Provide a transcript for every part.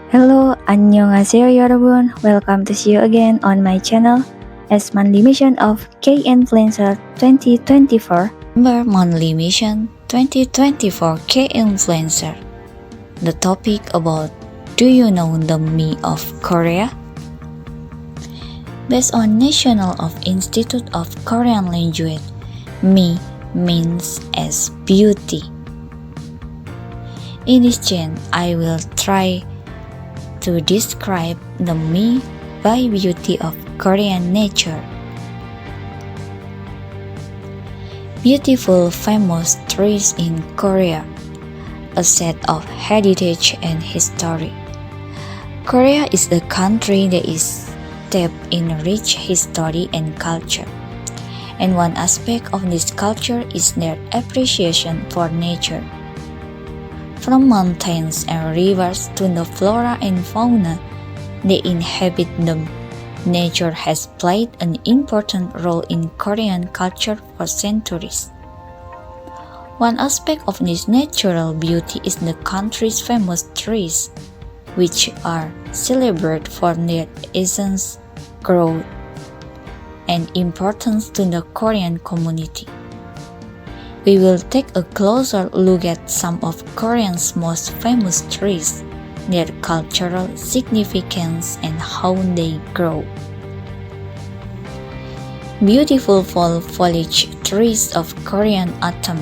Hello, annyeonghaseyo 여러분. Welcome to see you again on my channel as monthly mission of kinfluencer 2024. Remember monthly mission 2024 K-influencer. The topic about do you know the me of Korea? Based on National of Institute of Korean Language, me means as beauty. In this channel, I will try to describe the me by beauty of Korean nature. Beautiful famous trees in Korea, a set of heritage and history. Korea is a country that is steeped in rich history and culture, and one aspect of this culture is their appreciation for nature. From mountains and rivers to the flora and fauna they inhabit them, nature has played an important role in Korean culture for centuries. One aspect of this natural beauty is the country's famous trees, which are celebrated for their essence, growth, and importance to the Korean community. We will take a closer look at some of Korea's most famous trees, their cultural significance, and how they grow. Beautiful fall foliage trees of Korean autumn.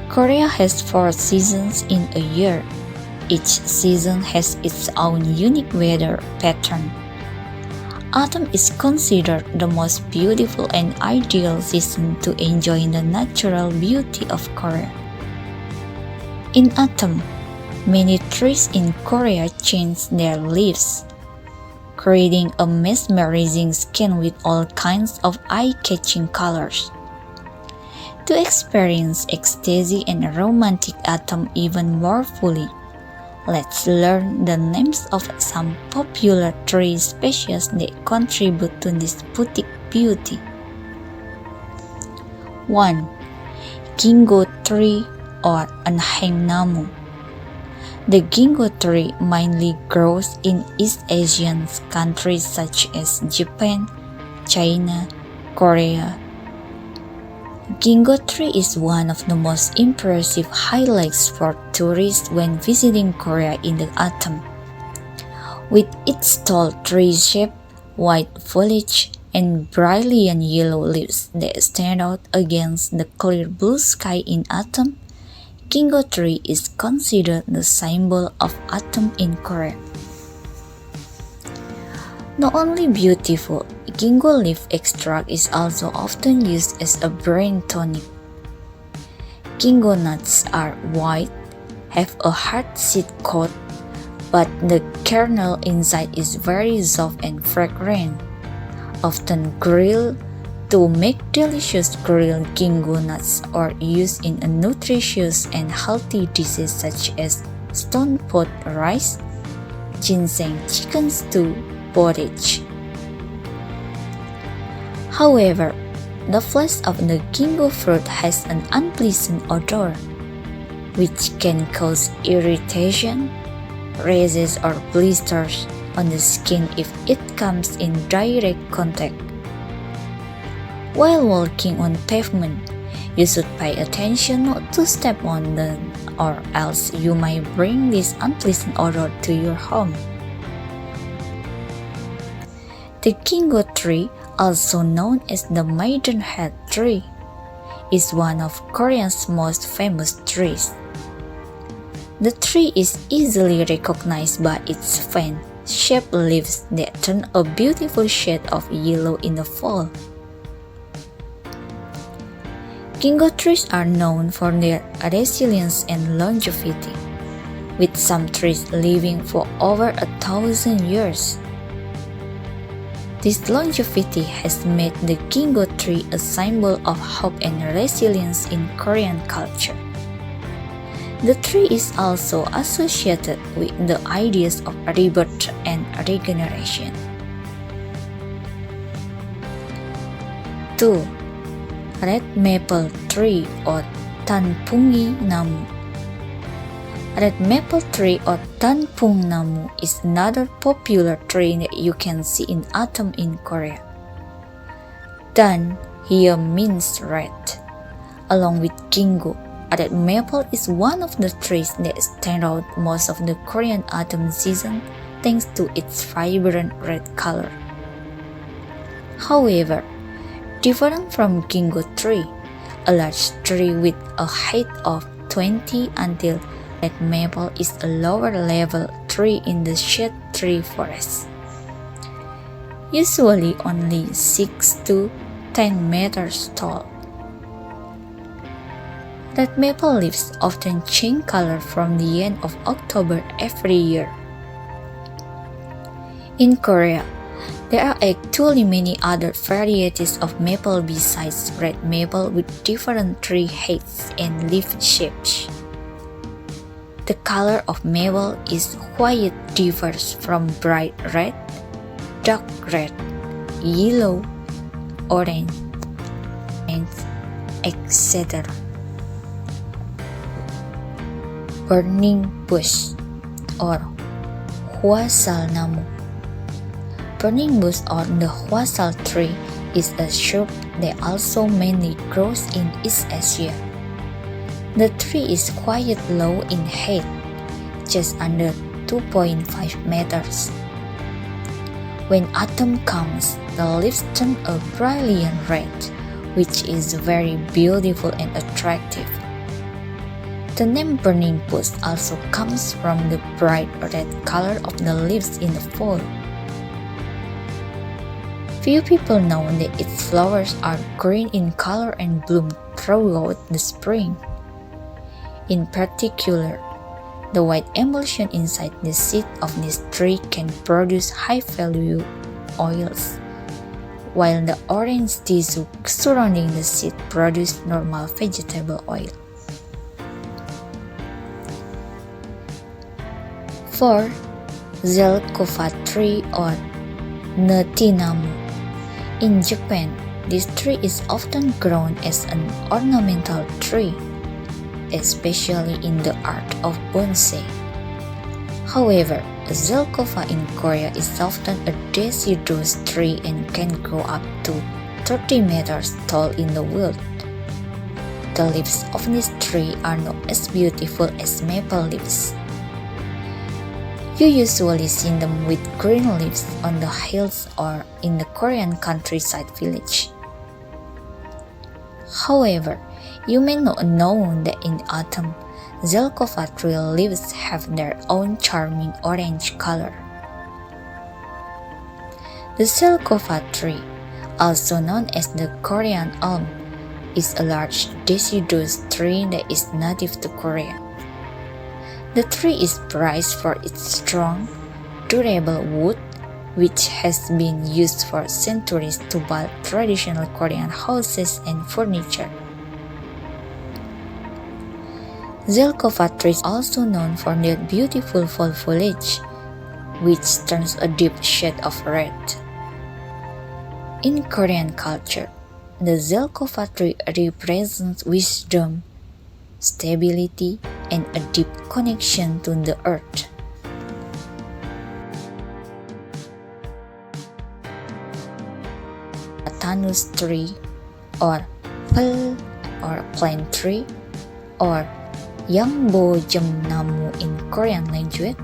Korea has 4 seasons in a year. Each season has its own unique weather pattern. Autumn is considered the most beautiful and ideal season to enjoy the natural beauty of Korea. In autumn, many trees in Korea change their leaves, creating a mesmerizing skin with all kinds of eye-catching colors. To experience ecstasy and romantic autumn even more fully, let's learn the names of some popular tree species that contribute to this boutique beauty. 1. Gingo tree or anhengnamu. The gingo tree mainly grows in East Asian countries such as Japan, China, Korea. Gingo tree is one of the most impressive highlights for tourists when visiting Korea in the autumn. With its tall tree-shaped, white foliage and brilliant yellow leaves that stand out against the clear blue sky in autumn, Gingo tree is considered the symbol of autumn in Korea. Not only beautiful, gingo leaf extract is also often used as a brain tonic. Gingo nuts are white, have a hard seed coat, but the kernel inside is very soft and fragrant. Often grilled to make delicious grilled gingo nuts are used in a nutritious and healthy dishes such as stone pot rice, ginseng chicken stew, porridge. However, the flesh of the gingo fruit has an unpleasant odor, which can cause irritation, rashes or blisters on the skin if it comes in direct contact. While walking on pavement, you should pay attention not to step on them or else you might bring this unpleasant odor to your home. The gingo tree, also known as the maidenhead tree, is one of Korea's most famous trees. The tree is easily recognized by its fan-shaped leaves that turn a beautiful shade of yellow in the fall. Gingo trees are known for their resilience and longevity, with some trees living for over 1,000 years. This longevity has made the gingo tree a symbol of hope and resilience in Korean culture. The tree is also associated with the ideas of rebirth and regeneration. 2. Red maple tree or tanpungi namu. Red maple tree or tanpungnamu is another popular tree that you can see in autumn in Korea. Tan here means red. Along with ginkgo, red maple is one of the trees that stand out most of the Korean autumn season thanks to its vibrant red color. However, different from ginkgo tree, a large tree with a height of 20 until red maple is a lower level tree in the shade tree forest. Usually only 6 to 10 meters tall. Red maple leaves often change color from the end of October every year. In Korea, there are actually many other varieties of maple besides red maple with different tree heights and leaf shapes. The color of maple is quite diverse from bright red, dark red, yellow, orange, etc. Burning bush or hwasalnamu. Burning bush or the hwasal tree is a shrub that also mainly grows in East Asia. The tree is quite low in height, just under 2.5 meters. When autumn comes, the leaves turn a brilliant red, which is very beautiful and attractive. The name burning bush also comes from the bright red color of the leaves in the fall. Few people know that its flowers are green in color and bloom throughout the spring. In particular, the white emulsion inside the seed of this tree can produce high-value oils, while the orange tissue surrounding the seed produces normal vegetable oil. 4. Zelkova tree or netinamu. In Japan, this tree is often grown as an ornamental tree, especially in the art of bonsai. However, zelkova in Korea is often a deciduous tree and can grow up to 30 meters tall in the wild. The leaves of this tree are not as beautiful as maple leaves. You usually see them with green leaves on the hills or in the Korean countryside village. However, you may not know that in autumn, zelkova tree leaves have their own charming orange color. The zelkova tree, also known as the Korean elm, is a large deciduous tree that is native to Korea. The tree is prized for its strong, durable wood, which has been used for centuries to build traditional Korean houses and furniture. Zelkova tree is also known for their beautiful fall foliage, which turns a deep shade of red. In Korean culture, the zelkova tree represents wisdom, stability, and a deep connection to the earth. Platanus tree or pel or plant tree or yangbojemnamu in Korean language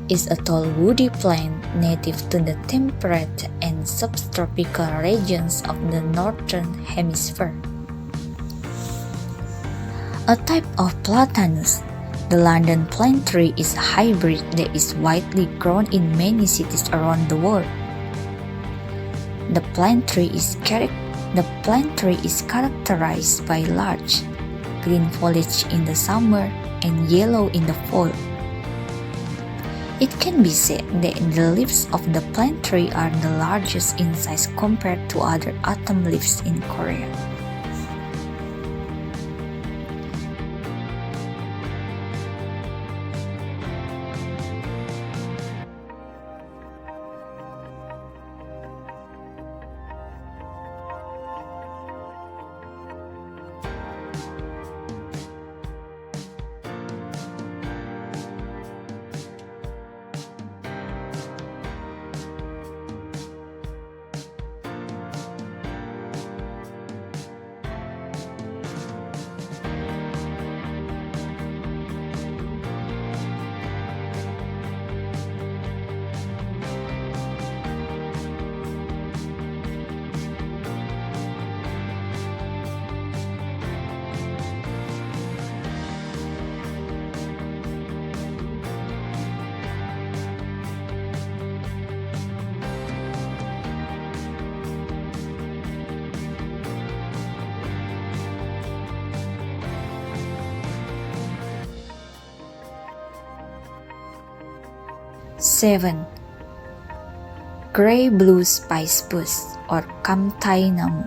is a tall woody plant native to the temperate and subtropical regions of the northern hemisphere. A type of platanus, the London plant tree is a hybrid that is widely grown in many cities around the world. The plant tree is characterized by large, green foliage in the summer and yellow in the fall. It can be said that the leaves of the plant tree are the largest in size compared to other autumn leaves in Korea. 7. Gray-blue spice bush or namu.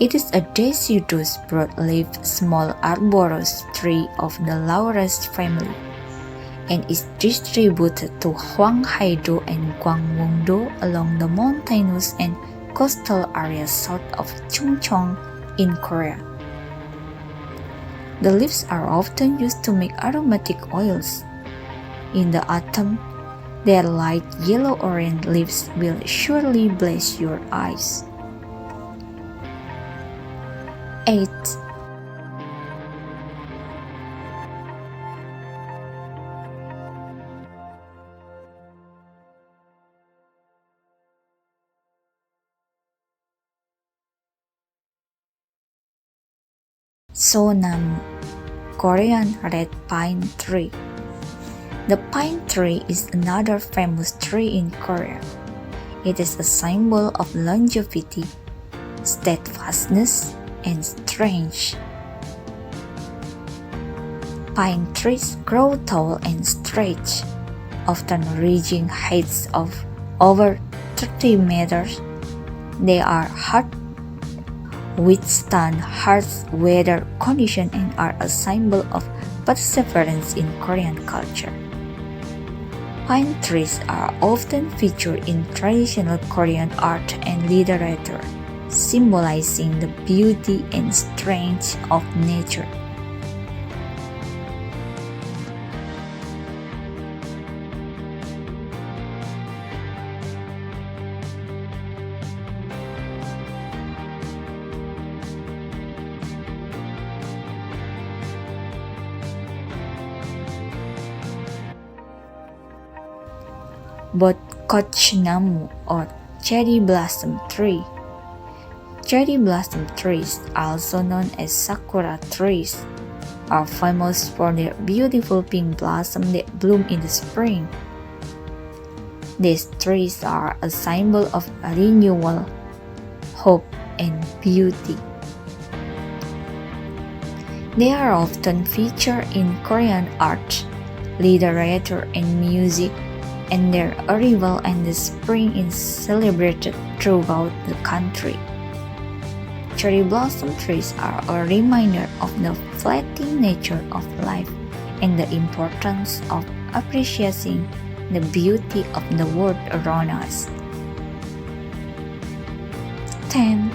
It is a deciduous broad-leaved small arborous tree of the Laurus family and is distributed to Hwanghae-do and Gangwon-do along the mountainous and coastal areas south of Chungcheong in Korea. The leaves are often used to make aromatic oils. In the autumn, their light yellow-orange leaves will surely bless your eyes. 8. Sonamu, Korean red pine tree. The pine tree is another famous tree in Korea. It is a symbol of longevity, steadfastness, and strength. Pine trees grow tall and straight, often reaching heights of over 30 meters. They are withstand harsh weather conditions and are a symbol of perseverance in Korean culture. Pine trees are often featured in traditional Korean art and literature, symbolizing the beauty and strength of nature. But namu or cherry blossom tree. Cherry blossom trees, also known as sakura trees, are famous for their beautiful pink blossom that bloom in the spring. These trees are a symbol of renewal, hope, and beauty. They are often featured in Korean art, literature, and music, and their arrival in the spring is celebrated throughout the country. Cherry blossom trees are a reminder of the fleeting nature of life and the importance of appreciating the beauty of the world around us. 10.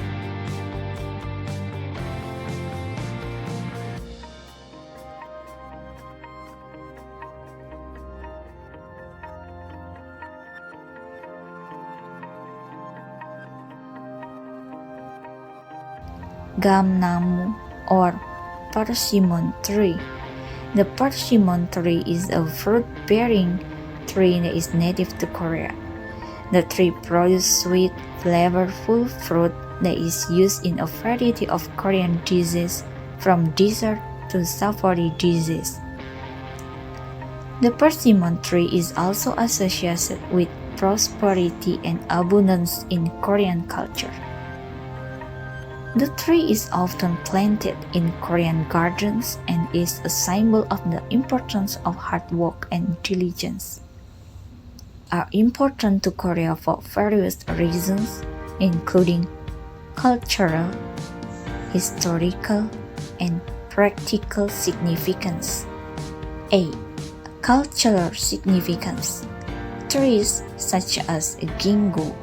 Namu or persimon tree. The persimon tree is a fruit-bearing tree that is native to Korea. The tree produces sweet, flavorful fruit that is used in a variety of Korean dishes, from dessert to savory dishes. The persimmon tree is also associated with prosperity and abundance in Korean culture. The tree is often planted in Korean gardens and is a symbol of the importance of hard work and diligence. Are important to Korea for various reasons, including cultural, historical, and practical significance. A. Cultural significance. Trees such as ginkgo,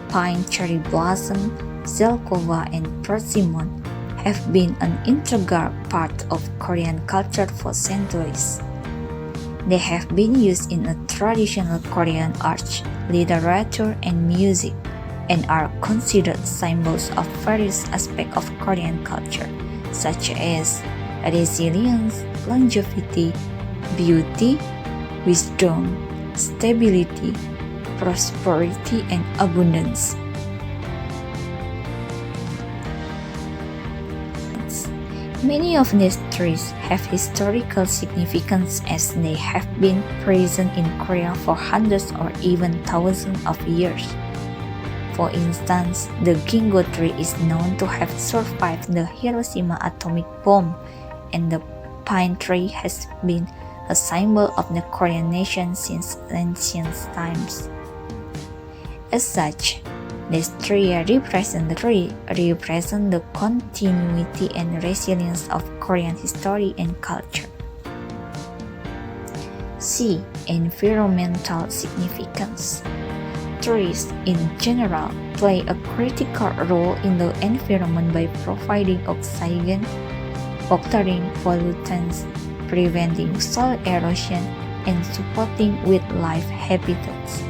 pine cherry blossom, zelkova, and persimon have been an integral part of Korean culture for centuries. They have been used in a traditional Korean art, literature, and music, and are considered symbols of various aspects of Korean culture, such as resilience, longevity, beauty, wisdom, stability, prosperity, and abundance. Many of these trees have historical significance as they have been present in Korea for hundreds or even thousands of years. For instance, the ginkgo tree is known to have survived the Hiroshima atomic bomb, and the pine tree has been a symbol of the Korean nation since ancient times. As such, this tree represents the continuity and resilience of Korean history and culture. C. Environmental significance. Trees, in general, play a critical role in the environment by providing oxygen, filtering pollutants, preventing soil erosion, and supporting wildlife habitats.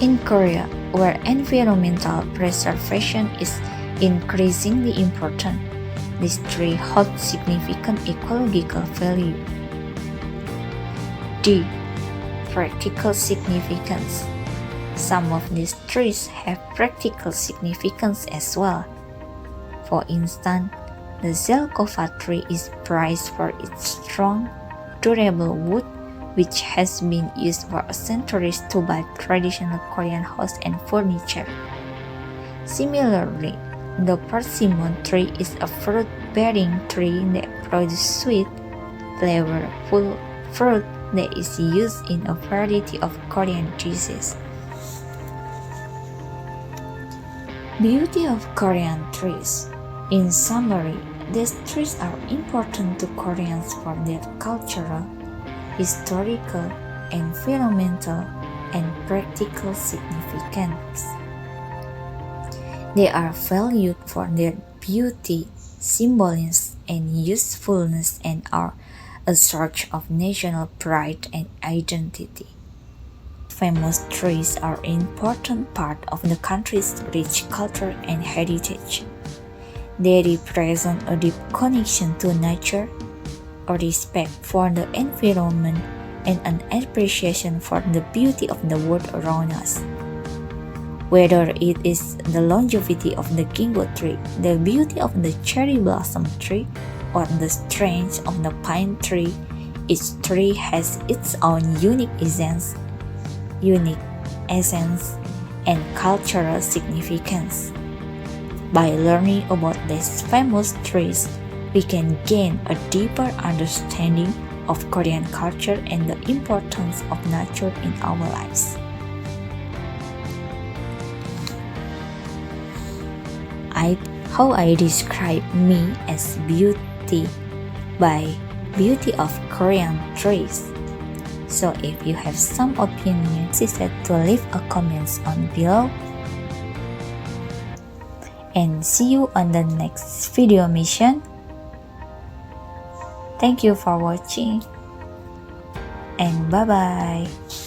In Korea, where environmental preservation is increasingly important, this tree holds significant ecological value. D. Practical significance. Some of these trees have practical significance as well. For instance, the zelkova tree is prized for its strong, durable wood, which has been used for centuries to build traditional Korean houses and furniture. Similarly, the persimon tree is a fruit-bearing tree that produces sweet, flavorful fruit that is used in a variety of Korean dishes. Beauty of Korean trees. In summary, these trees are important to Koreans for their cultural, historical, environmental, and practical significance. They are valued for their beauty, symbolism, and usefulness and are a source of national pride and identity. Famous trees are an important part of the country's rich culture and heritage. They represent a deep connection to nature, a respect for the environment, and an appreciation for the beauty of the world around us. Whether it is the longevity of the gingo tree, the beauty of the cherry blossom tree, or the strength of the pine tree, each tree has its own unique essence, and cultural significance. By learning about these famous trees, we can gain a deeper understanding of Korean culture and the importance of nature in our lives. How I describe me as beauty by beauty of Korean trees. So if you have some opinion, please to leave a comments on below. And see you on the next video mission. Thank you for watching and bye bye.